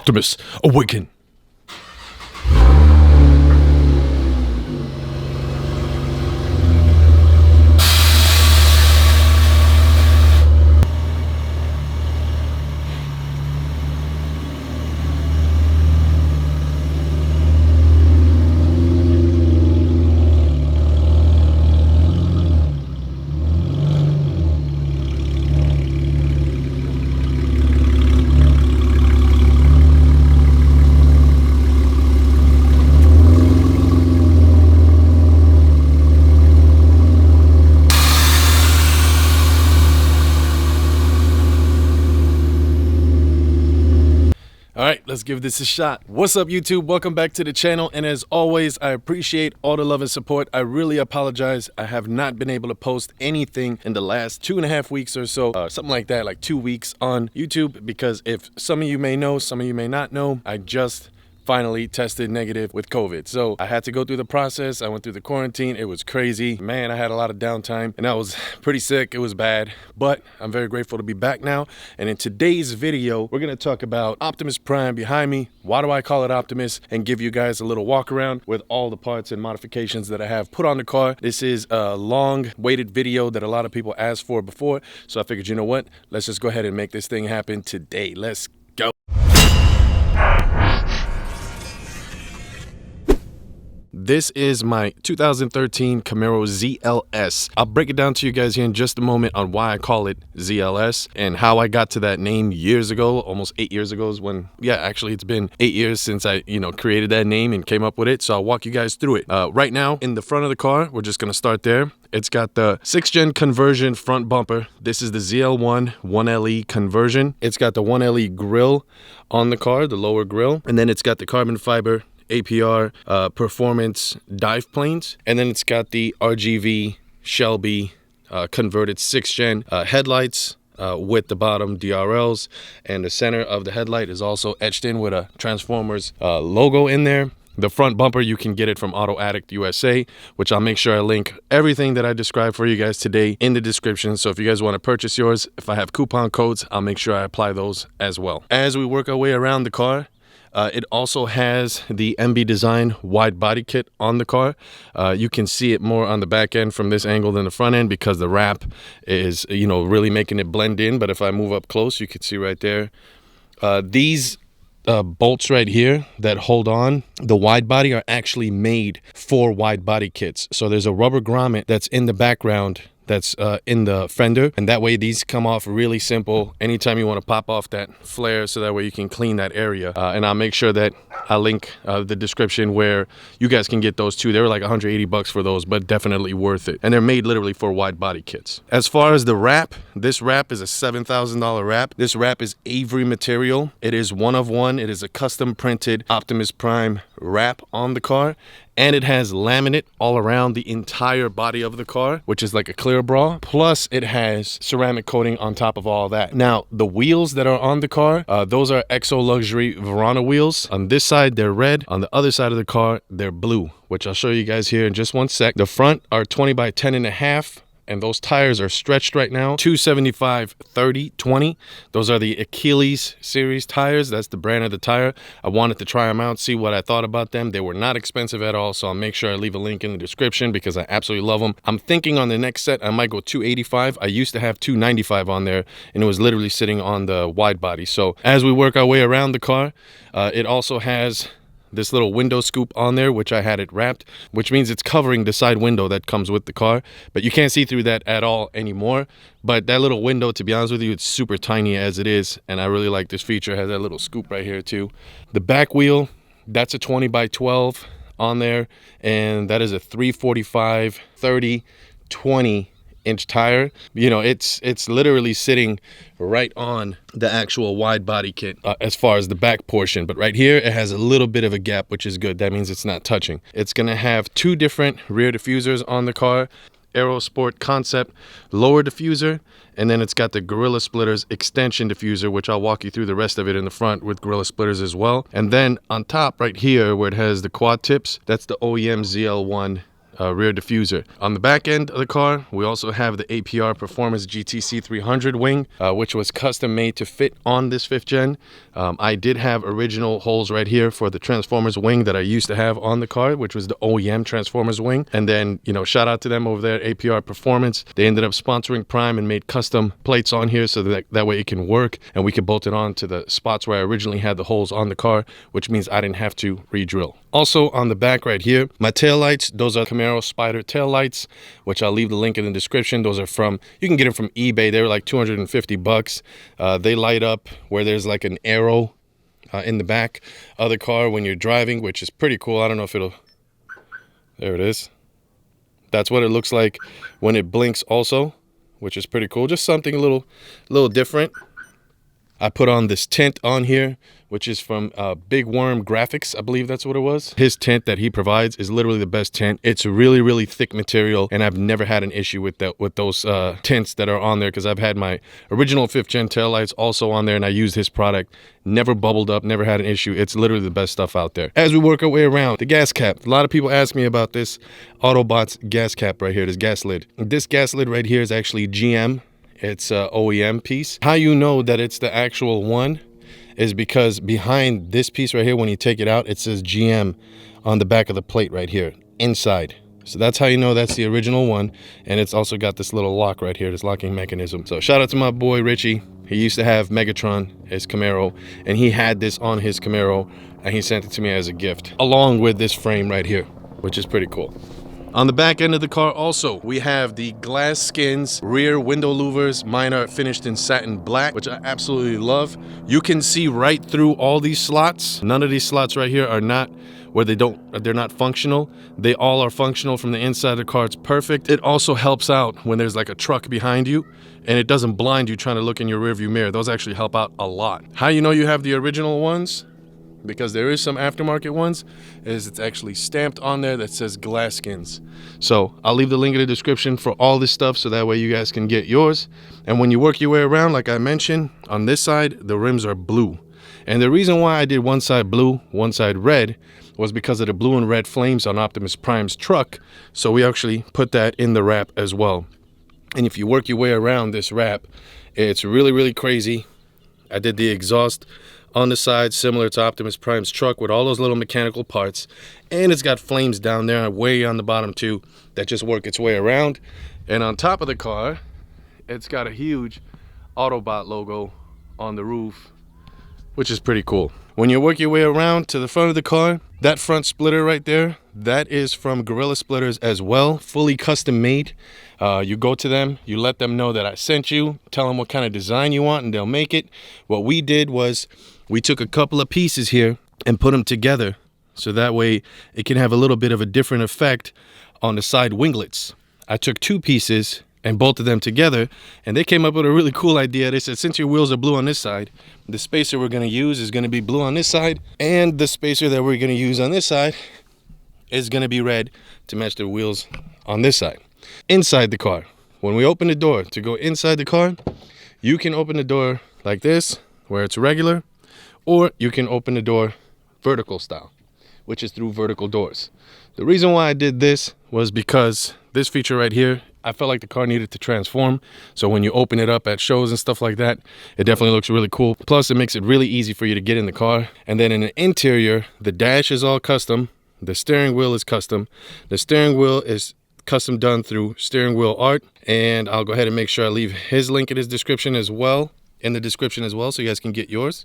Optimus, awaken! All right, let's give this a shot. What's up, YouTube? Welcome back to the channel. And as always, I appreciate all the love and support. I really apologize. I have not been able to post anything in the last 2.5 weeks or so, something like that, like 2 weeks on YouTube, because if some of you may know, some of you may not know, I just finally tested negative with COVID. So I had to go through the process. I went through the quarantine. It was crazy. Man, I had a lot of downtime and I was pretty sick. It was bad, but I'm very grateful to be back now. And in today's video, we're going to talk about Optimus Prime behind me. Why do I call it Optimus? And give you guys a little walk around with all the parts and modifications that I have put on the car. This is a long waited video that a lot of people asked for before. So I figured, you know what? Let's just go ahead and make this thing happen today. Let's go. This is my 2013 Camaro ZLS. I'll break it down to you guys here in just a moment on why I call it ZLS and how I got to that name years ago. Almost 8 years ago is when, yeah, actually it's been 8 years since I, created that name and came up with it. So I'll walk you guys through it. Right now, in the front of the car, we're just gonna start there. It's got the 6th gen conversion front bumper. This is the ZL1 1LE conversion. It's got the 1LE grille on the car, the lower grille. And then it's got the carbon fiber APR performance dive planes, and then it's got the RGV Shelby converted 6th gen headlights with the bottom DRLs, and the center of the headlight is also etched in with a Transformers logo in there. The front bumper, you can get it from Auto Addict USA, which I'll make sure I link everything that I described for you guys today in the description. So if you guys want to purchase yours, if I have coupon codes, I'll make sure I apply those as well. As we work our way around the car, it also has the MB Design wide body kit on the car. You can see it more on the back end from this angle than the front end because the wrap is, really making it blend in. But if I move up close, you can see right there. These bolts right here that hold on the wide body are actually made for wide body kits. So there's a rubber grommet that's in the background that's in the fender, and that way these come off really simple anytime you want to pop off that flare, so that way you can clean that area. And I'll make sure that I link the description where you guys can get those too. They were like 180 bucks for those, but definitely worth it, and they're made literally for wide body kits. As far as the wrap, this wrap is a $7,000 wrap. This wrap is Avery material. It is one of one. It is a custom printed Optimus Prime wrap on the car, and it has laminate all around the entire body of the car, which is like a clear bra, plus it has ceramic coating on top of all that. Now, the wheels that are on the car, those are Exo Luxury Verona wheels. On this side, they're red. On the other side of the car, they're blue, which I'll show you guys here in just one sec. The front are 20 by 10.5. And those tires are stretched right now, 275 30 20. Those are the Achilles series tires. That's the brand of the tire. I wanted to try them out, see what I thought about them. They were not expensive at all, so I'll make sure I leave a link in the description because I absolutely love them. I'm thinking on the next set I might go 285. I used to have 295 on there, and it was literally sitting on the wide body. So as we work our way around the car, it also has this little window scoop on there, which I had it wrapped, which means it's covering the side window that comes with the car, but you can't see through that at all anymore. But that little window, to be honest with you, it's super tiny as it is, and I really like this feature. It has that little scoop right here too. The back wheel, that's a 20 by 12 on there, and that is a 345 30 20 inch tire. It's literally sitting right on the actual wide body kit as far as the back portion, but right here it has a little bit of a gap, which is good. That means it's not touching. It's gonna have 2 different rear diffusers on the car, Aero Sport Concept lower diffuser, and then it's got the Gorilla Splitters extension diffuser, which I'll walk you through the rest of it in the front with Gorilla Splitters as well. And then on top right here where it has the quad tips, that's the OEM ZL1 rear diffuser. On the back end of the car, we also have the APR Performance GTC 300 wing, which was custom made to fit on this 5th gen. I did have original holes right here for the Transformers wing that I used to have on the car, which was the OEM Transformers wing. And then, you know, shout out to them over there at APR Performance. They ended up sponsoring Prime and made custom plates on here so that way it can work and we could bolt it on to the spots where I originally had the holes on the car, which means I didn't have to re-drill. Also on the back right here, my tail lights, those are Camaro Spider tail lights, which I'll leave the link in the description. Those are from, you can get them from eBay. They were like 250 bucks. They light up where there's like an arrow in the back of the car when you're driving, which is pretty cool. I don't know if it'll, there it is. That's what it looks like when it blinks also, which is pretty cool. Just something a little different. I put on this tint on here, which is from Big Worm Graphics. I believe that's what it was. His tint that he provides is literally the best tint. It's really, really thick material, and I've never had an issue with that, with those tints that are on there, because I've had my original 5th gen taillights also on there, and I used his product. Never bubbled up, never had an issue. It's literally the best stuff out there. As we work our way around, the gas cap. A lot of people ask me about this Autobots gas cap right here, this gas lid. This gas lid right here is actually GM. It's a OEM piece. How you know that it's the actual one is because behind this piece right here, when you take it out, it says GM on the back of the plate right here, inside. So that's how you know that's the original one. And it's also got this little lock right here, this locking mechanism. So shout out to my boy Richie. He used to have Megatron, his Camaro, and he had this on his Camaro, and he sent it to me as a gift, along with this frame right here, which is pretty cool. On the back end of the car also, we have the glass skins, rear window louvers. Mine are finished in satin black, which I absolutely love. You can see right through all these slots. None of these slots right here are not where they're not functional. They all are functional from the inside of the car. It's perfect. It also helps out when there's like a truck behind you and it doesn't blind you trying to look in your rearview mirror. Those actually help out a lot. How you know you have the original ones? Because there is some aftermarket ones, is it's actually stamped on there that says glass skins. So I'll leave the link in the description for all this stuff so that way you guys can get yours. And when you work your way around, like I mentioned, on this side the rims are blue, and the reason why I did one side blue, one side red was because of the blue and red flames on Optimus Prime's truck. So we actually put that in the wrap as well. And if you work your way around this wrap, it's really, really crazy. I did the exhaust on the side similar to Optimus Prime's truck with all those little mechanical parts, and it's got flames down there way on the bottom too that just work its way around. And on top of the car, it's got a huge Autobot logo on the roof, which is pretty cool. When you work your way around to the front of the car, that front splitter right there, that is from Gorilla Splitters as well, fully custom made. You go to them, you let them know that I sent you, tell them what kind of design you want, and they'll make it. What we did was we took a couple of pieces here and put them together so that way it can have a little bit of a different effect on the side winglets. I took 2 pieces and bolted them together, and they came up with a really cool idea. They said, since your wheels are blue on this side, the spacer we're going to use is going to be blue on this side, and the spacer that we're going to use on this side is going to be red to match the wheels on this side. Inside the car, when we open the door to go inside the car, you can open the door like this, where it's regular, or you can open the door vertical style, which is through vertical doors. The reason why I did this was because this feature right here, I felt like the car needed to transform. So when you open it up at shows and stuff like that, it definitely looks really cool. Plus, it makes it really easy for you to get in the car. And then in the interior, the dash is all custom. The steering wheel is custom. The steering wheel is custom done through Steering Wheel Art. And I'll go ahead and make sure I leave his link in his description as well. In the description as well, so you guys can get yours.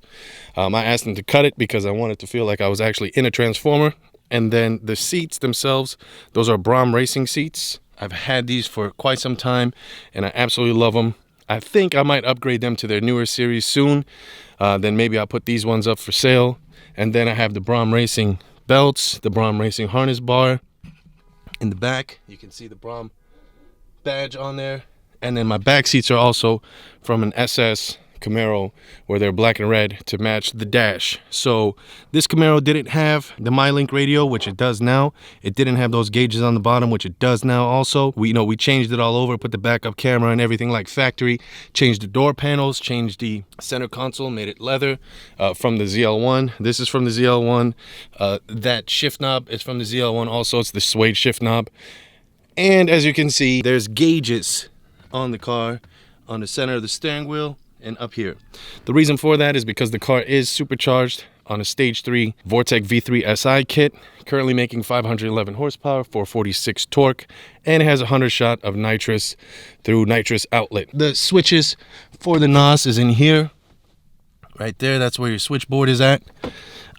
I asked him to cut it because I wanted to feel like I was actually in a Transformer. And then the seats themselves, those are Brom racing seats. I've had these for quite some time and I absolutely love them. I think I might upgrade them to their newer series soon. Then maybe I'll put these ones up for sale. And then I have the Brom racing belts, the Brom racing harness bar. In the back, you can see the Brom badge on there. And then my back seats are also from an SS Camaro where they're black and red to match the dash. So this Camaro didn't have the MyLink radio, which it does now. It didn't have those gauges on the bottom, which it does now also. We changed it all over, put the backup camera and everything like factory, changed the door panels, changed the center console, made it leather from the ZL1. This is from the ZL1. That shift knob is from the ZL1 also. It's the suede shift knob. And as you can see, there's gauges on the car on the center of the steering wheel and up here. The reason for that is because the car is supercharged on a stage 3 Vortec V3 SI kit, currently making 511 horsepower, 446 torque, and it has a 100 shot of nitrous through nitrous outlet. The switches for the NOS is in here, right there. That's where your switchboard is at.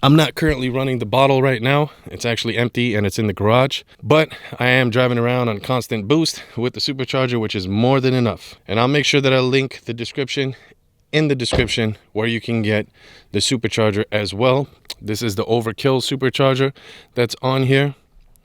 I'm not currently running the bottle right now. It's actually empty and it's in the garage, but I am driving around on constant boost with the supercharger, which is more than enough. And I'll make sure that I link the description in the description where you can get the supercharger as well. This is the Overkill supercharger that's on here,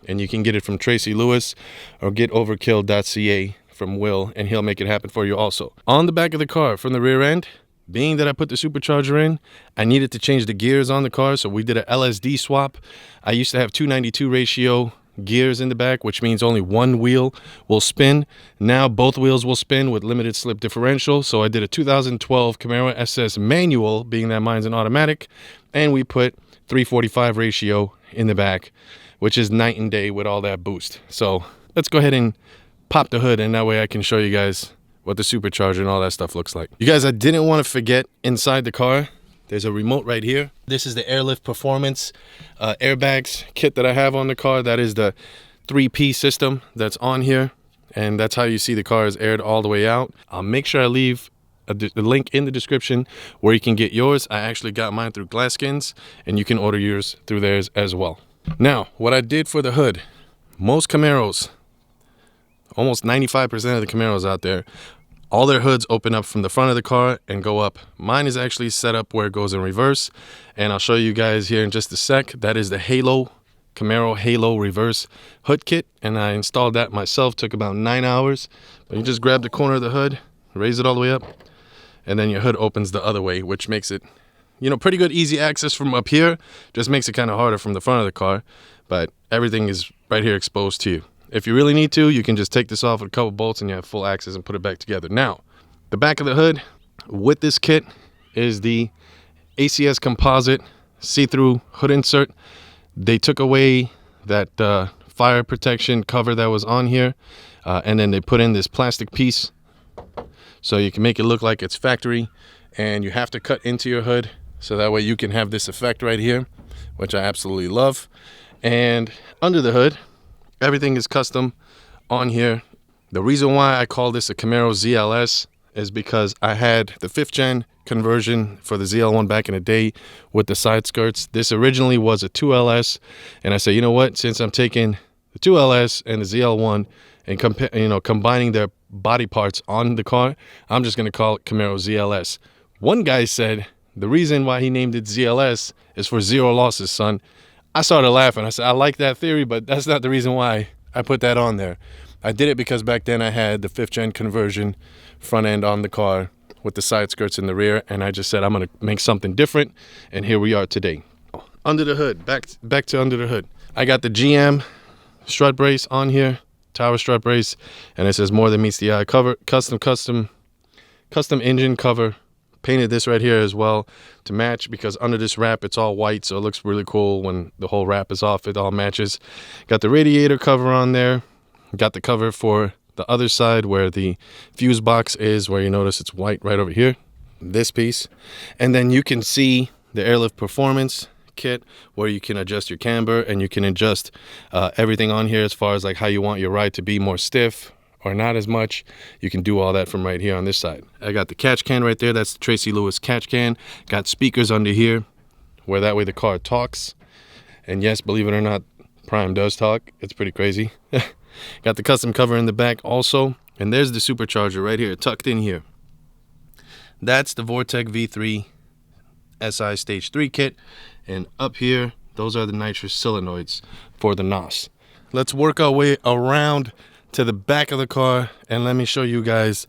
and you can get it from Tracy Lewis or get overkill.ca from Will, and he'll make it happen for you also. On the back of the car from the rear end, being that I put the supercharger in, I needed to change the gears on the car, so we did a LSD swap. I used to have 292 ratio gears in the back, which means only one wheel will spin. Now both wheels will spin with limited slip differential, so I did a 2012 Camaro SS manual, being that mine's an automatic, and we put 345 ratio in the back, which is night and day with all that boost. So let's go ahead and pop the hood, and that way I can show you guys what the supercharger and all that stuff looks like. You guys, I didn't want to forget, inside the car, there's a remote right here. This is the Airlift Performance airbags kit that I have on the car. That is the 3P system that's on here, and that's how you see the car is aired all the way out. I'll make sure I leave the link in the description where you can get yours. I actually got mine through Glasskins, and you can order yours through theirs as well. Now, what I did for the hood, most Camaros, almost 95% of the Camaros out there, all their hoods open up from the front of the car and go up. Mine is actually set up where it goes in reverse, and I'll show you guys here in just a sec. That is the Camaro Halo reverse hood kit, and I installed that myself. Took about 9 hours. But you just grab the corner of the hood, raise it all the way up, and then your hood opens the other way, which makes it, pretty good easy access from up here. Just makes it kind of harder from the front of the car, but everything is right here exposed to you. If you really need to, you can just take this off with a couple bolts and you have full access and put it back together. Now, the back of the hood with this kit is the ACS composite see-through hood insert. They took away that fire protection cover that was on here, and then they put in this plastic piece so you can make it look like it's factory, and you have to cut into your hood so that way you can have this effect right here, which I absolutely love. And under the hood, everything is custom on here. The reason why I call this a Camaro ZLS is because I had the 5th gen conversion for the ZL1 back in the day with the side skirts. This originally was a 2LS, and I said, you know what, since I'm taking the 2LS and the ZL1 and combining their body parts on the car, I'm just going to call it Camaro ZLS. One guy said the reason why he named it ZLS is for zero losses, son. I started laughing. I said, I like that theory, but that's not the reason why I put that on there. I did it because back then I had the 5th gen conversion front end on the car with the side skirts in the rear, and I just said I'm going to make something different, and here we are today. Under the hood, back to under the hood. I got the GM strut brace on here, tower strut brace, and it says more than meets the eye. Cover, custom engine cover. Painted this right here as well to match, because under this wrap it's all white, so it looks really cool when the whole wrap is off. It all matches. Got the radiator cover on there. Got the cover for the other side where the fuse box is, where you notice it's white right over here, this piece. And then you can see the Airlift Performance kit where you can adjust your camber, and you can adjust everything on here as far as like how you want your ride to be, more stiff or not as much. You can do all that from right here on this side. I got the catch can right there. That's the Tracy Lewis catch can. Got speakers under here where that way the car talks. And yes, believe it or not, Prime does talk. It's pretty crazy. Got the custom cover in the back also. And there's the supercharger right here, tucked in here. That's the Vortec V3 SI Stage 3 kit. And up here, those are the nitrous solenoids for the NOS. Let's work our way around to the back of the car and let me show you guys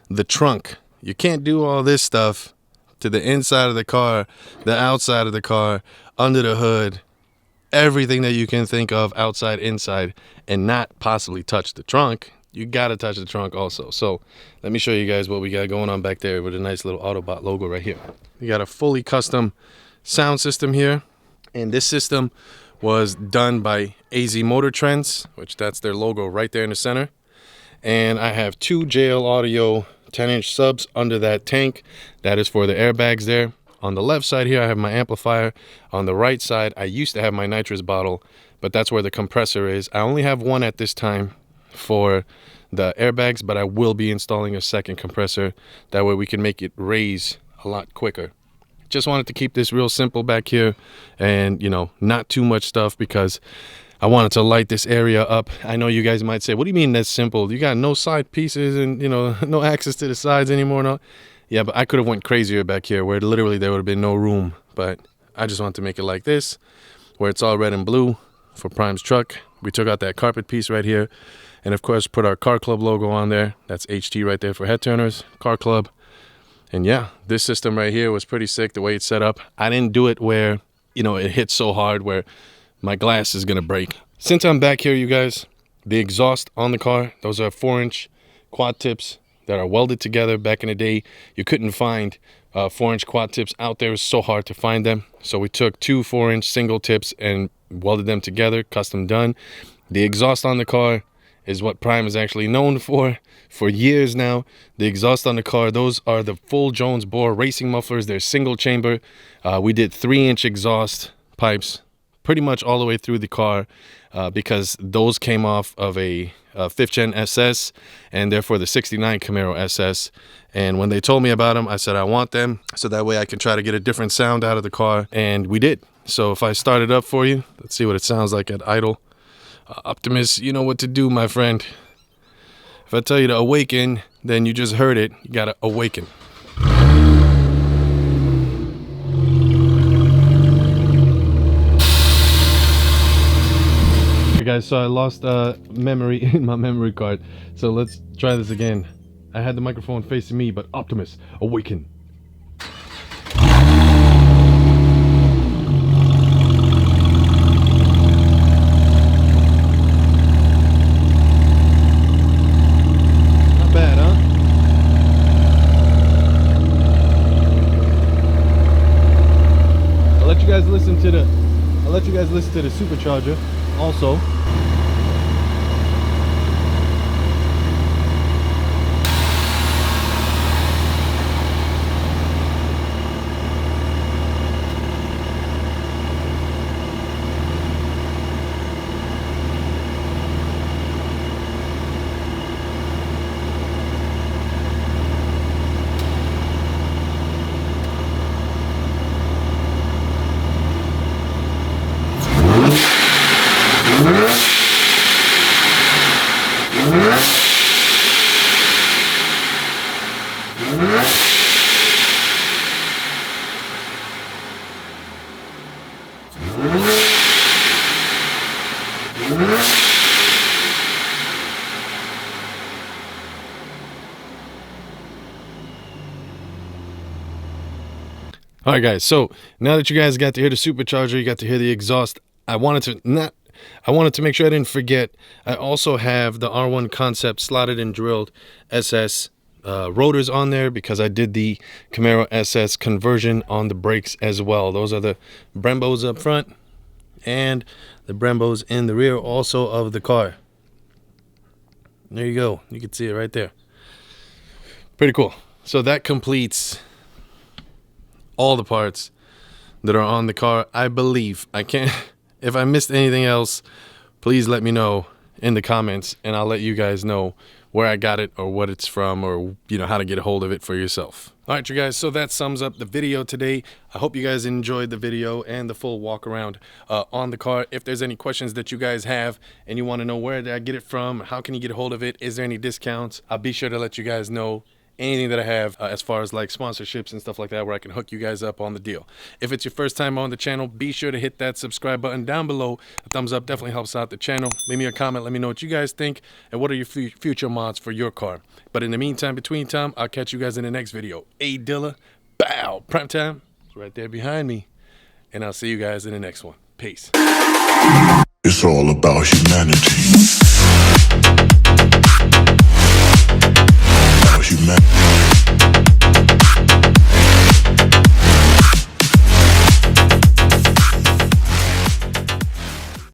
the trunk. You can't do all this stuff to the inside of the car, the outside of the car, under the hood, everything that you can think of, outside, inside, and not possibly touch the trunk. You gotta touch the trunk also. So let me show you guys what we got going on back there with a nice little Autobot logo right here. We got a fully custom sound system here, and this system was done by AZ Motor Trends, which that's their logo right there in the center. And I have two JL Audio 10-inch subs under that tank. That is for the airbags there. On the left side here, I have my amplifier. On the right side, I used to have my nitrous bottle, but that's where the compressor is. I only have one at this time for the airbags, but I will be installing a second compressor. That way we can make it raise a lot quicker. Just wanted to keep this real simple back here, and you know, not too much stuff, because I wanted to light this area up. I know you guys might say, what do you mean that's simple? You got no side pieces and, you know, no access to the sides anymore. No. Yeah, but I could have went crazier back here where literally there would have been no room. But I just wanted to make it like this, where it's all red and blue for Prime's truck. We took out that carpet piece right here, and of course put our Car Club logo on there. That's HT right there for head turners, Car Club. And yeah, this system right here was pretty sick the way it's set up. I didn't do it where, you know, it hits so hard where my glass is gonna break. Since I'm back here, you guys, the exhaust on the car, those are 4-inch quad tips that are welded together. Back in the day, you couldn't find 4-inch quad tips out there. It was so hard to find them. So we took two 4-inch single tips and welded them together, custom done. The exhaust on the car is what Prime is actually known for years now. The exhaust on the car, those are the full Jones bore racing mufflers. They're single chamber. We did 3-inch exhaust pipes pretty much all the way through the car, because those came off of a 5th gen SS, and therefore the 69 Camaro SS. And when they told me about them, I said I want them, so that way I can try to get a different sound out of the car, and we did. So if I start it up for you, let's see what it sounds like at idle. Optimus, you know what to do, my friend. If I tell you to awaken, then you just heard it. You gotta awaken. Okay, guys, so I lost memory in my memory card. So let's try this again. I had the microphone facing me, but Optimus, awaken. I'll let you guys listen to the supercharger also. All right, guys, so now that you guys got to hear the supercharger, you got to hear the exhaust, I wanted to make sure I didn't forget, I also have the R1 Concept slotted and drilled SS rotors on there, because I did the Camaro SS conversion on the brakes as well. Those are the Brembos up front and the Brembos in the rear also of the car. There you go. You can see it right there. Pretty cool. So that completes all the parts that are on the car, I believe. I can't, if I missed anything else, please let me know in the comments, and I'll let you guys know where I got it or what it's from, or you know, how to get a hold of it for yourself. All right, you guys, so that sums up the video today. I hope you guys enjoyed the video and the full walk around on the car. If there's any questions that you guys have and you want to know where did I get it from, how can you get a hold of it, is there any discounts, I'll be sure to let you guys know anything that I have as far as like sponsorships and stuff like that, where I can hook you guys up on the deal. If it's your first time on the channel, be sure to hit that subscribe button down below. A thumbs up definitely helps out the channel. Leave me a comment, let me know what you guys think and what are your future mods for your car. But in the meantime, between time, I'll catch you guys in the next video. A Dilla, Bow. Prime time. It's right there behind me. And I'll see you guys in the next one. Peace. It's all about humanity.